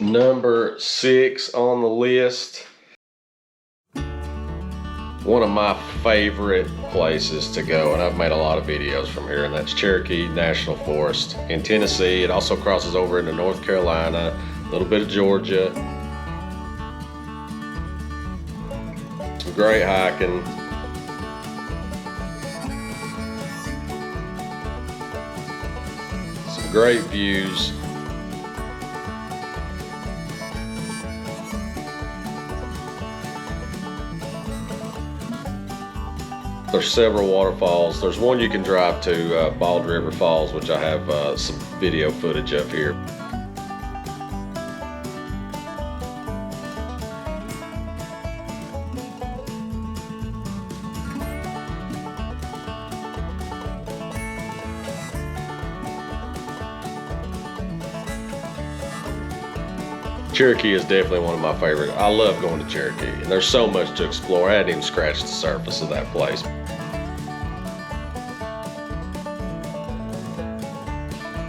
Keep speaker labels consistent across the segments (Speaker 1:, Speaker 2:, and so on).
Speaker 1: Number 6 on the list, one of my favorite places to go, and I've made a lot of videos from here, and that's Cherokee National Forest in Tennessee. It also crosses over into North Carolina, a little bit of Georgia. Some great hiking. Some great views. There's several waterfalls. There's one you can drive to, Bald River Falls, which I have some video footage of here. Cherokee is definitely one of my favorites. I love going to Cherokee, and there's so much to explore. I hadn't even scratched the surface of that place.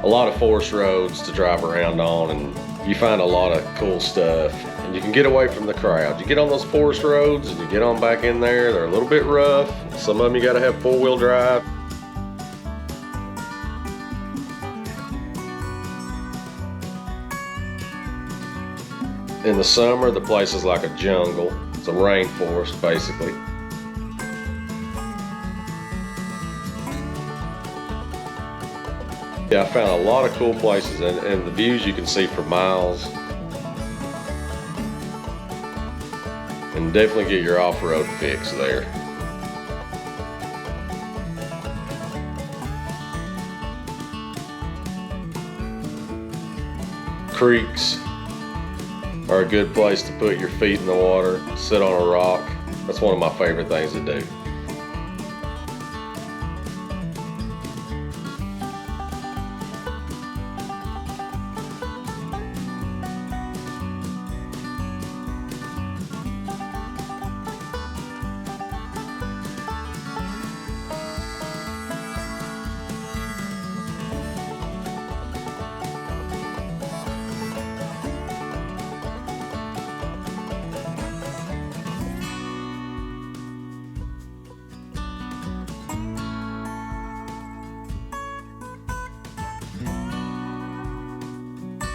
Speaker 1: A lot of forest roads to drive around on, and you find a lot of cool stuff, and you can get away from the crowd. You get on those forest roads and you get on back in there. They're a little bit rough. Some of them you got to have four-wheel drive. In the summer, the place is like a jungle. It's a rainforest, basically. Yeah, I found a lot of cool places, and the views you can see for miles. And definitely get your off-road fix there. Creeks are a good place to put your feet in the water, sit on a rock. That's one of my favorite things to do.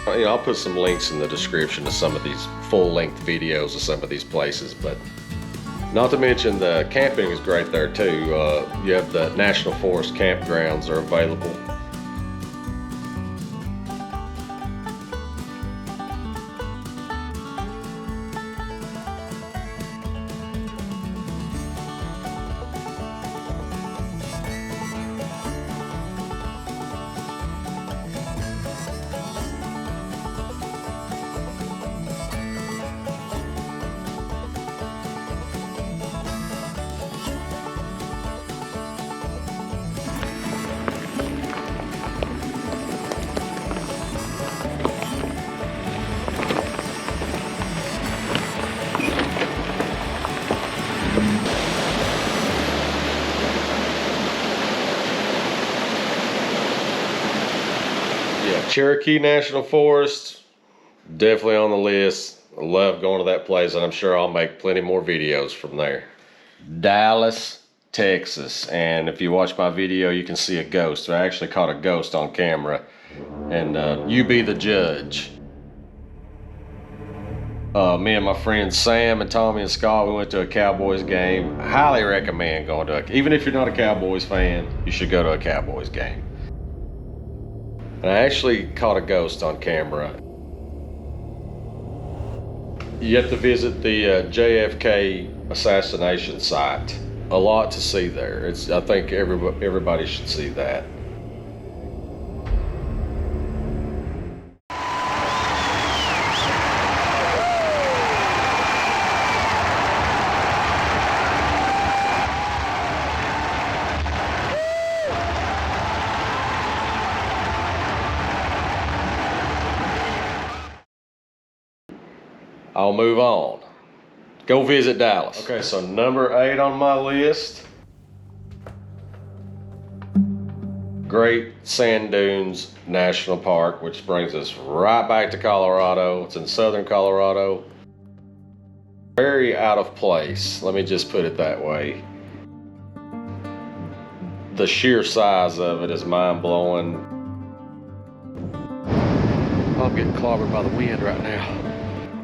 Speaker 1: You know, I'll put some links in the description to some of these full-length videos of some of these places, but not to mention the camping is great there too. You have the National Forest campgrounds are available. Yeah, Cherokee National Forest, definitely on the list. I love going to that place, and I'm sure I'll make plenty more videos from there. Dallas, Texas, and if you watch my video, you can see a ghost. I actually caught a ghost on camera, and you be the judge. Me and my friends Sam and Tommy and Scott, we went to a Cowboys game. I highly recommend going to even if you're not a Cowboys fan, you should go to a Cowboys game. And I actually caught a ghost on camera. You have to visit the JFK assassination site. A lot to see there. I think everybody should see that. I'll move on. Go visit Dallas. Okay, so number 8 on my list. Great Sand Dunes National Park, which brings us right back to Colorado. It's in southern Colorado. Very out of place, let me just put it that way. The sheer size of it is mind-blowing. I'm getting clobbered by the wind right now.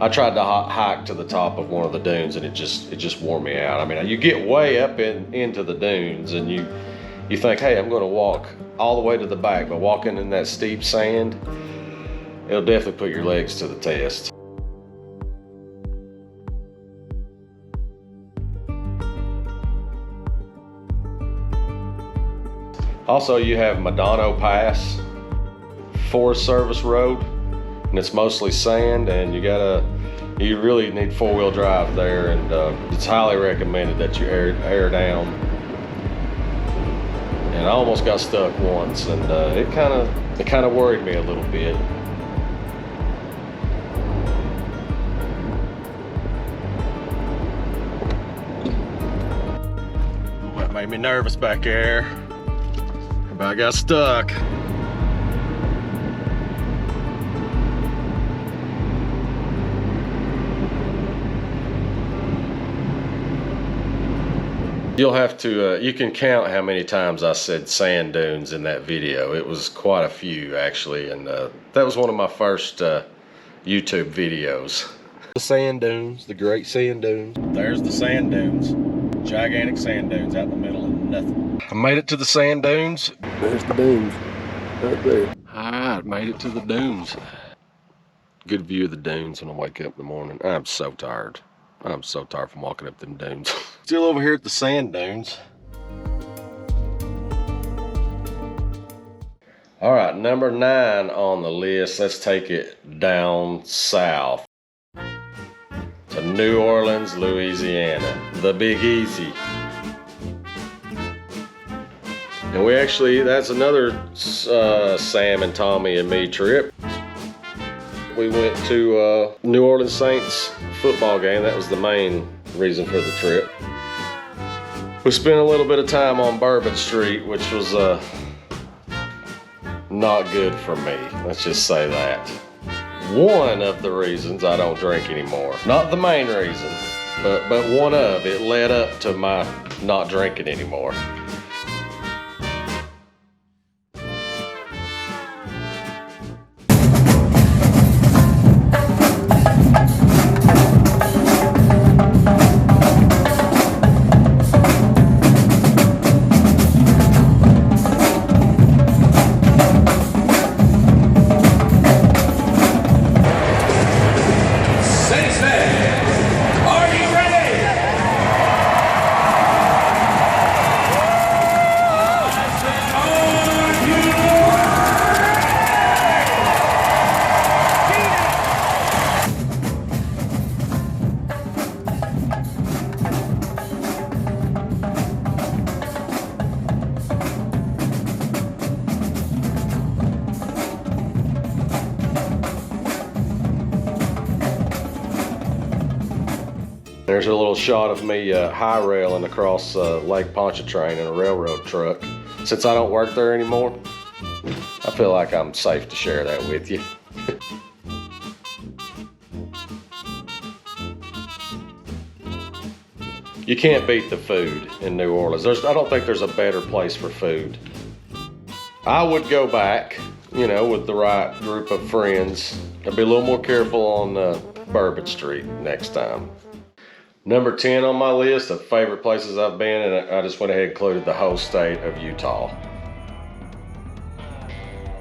Speaker 1: I tried to hike to the top of one of the dunes and it just wore me out. I mean, you get way up into the dunes and you think, hey, I'm gonna walk all the way to the back, but walking in that steep sand, it'll definitely put your legs to the test. Also, you have Medano Pass, Forest Service Road, and it's mostly sand, and you really need four-wheel drive there, and it's highly recommended that you air down. And I almost got stuck once, and it kind of worried me a little bit. That made me nervous back there. I got stuck. You'll have to, you can count how many times I said sand dunes in that video. It was quite a few actually, and that was one of my first YouTube videos. The sand dunes, the Great Sand Dunes. There's the sand dunes. Gigantic sand dunes out in the middle of nothing. I made it to the sand dunes. There's the dunes, right there. Alright, made it to the dunes. Good view of the dunes when I wake up in the morning. I'm so tired. I'm so tired from walking up them dunes. Still over here at the sand dunes. All right, number 9 on the list. Let's take it down south to New Orleans, Louisiana, the Big Easy. And we actually, that's another Sam and Tommy and me trip. We went to New Orleans Saints football game. That was the main reason for the trip. We spent a little bit of time on Bourbon Street, which was not good for me. Let's just say that. One of the reasons I don't drink anymore. Not the main reason, but one of it led up to my not drinking anymore. There's a little shot of me high railing across Lake Pontchartrain in a railroad truck. Since I don't work there anymore, I feel like I'm safe to share that with you. You can't beat the food in New Orleans. I don't think there's a better place for food. I would go back, you know, with the right group of friends. I'd be a little more careful on Bourbon Street next time. Number 10 on my list of favorite places I've been, and I just went ahead and included the whole state of Utah.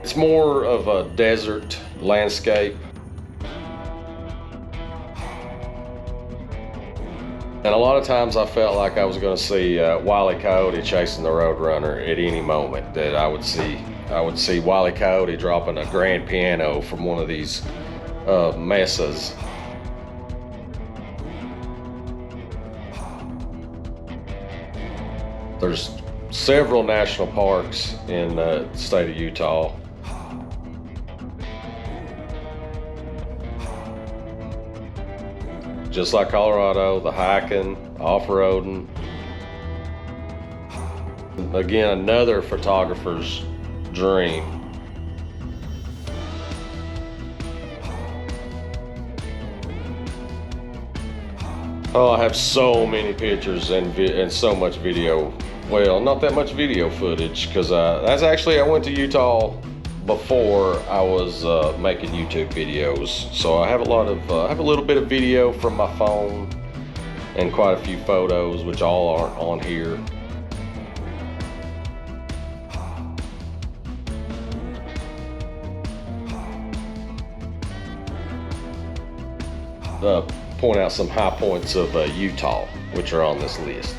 Speaker 1: It's more of a desert landscape. And a lot of times I felt like I was going to see Wile E. Coyote chasing the Roadrunner at any moment. That I would see Wile E. Coyote dropping a grand piano from one of these mesas. There's several national parks in the state of Utah. Just like Colorado, the hiking, off-roading. Again, another photographer's dream. Oh, I have so many pictures and so much video. Well, not that much video footage because that's actually I went to Utah before I was making YouTube videos. So I have I have a little bit of video from my phone and quite a few photos, which all aren't on here. Point out some high points of Utah, which are on this list.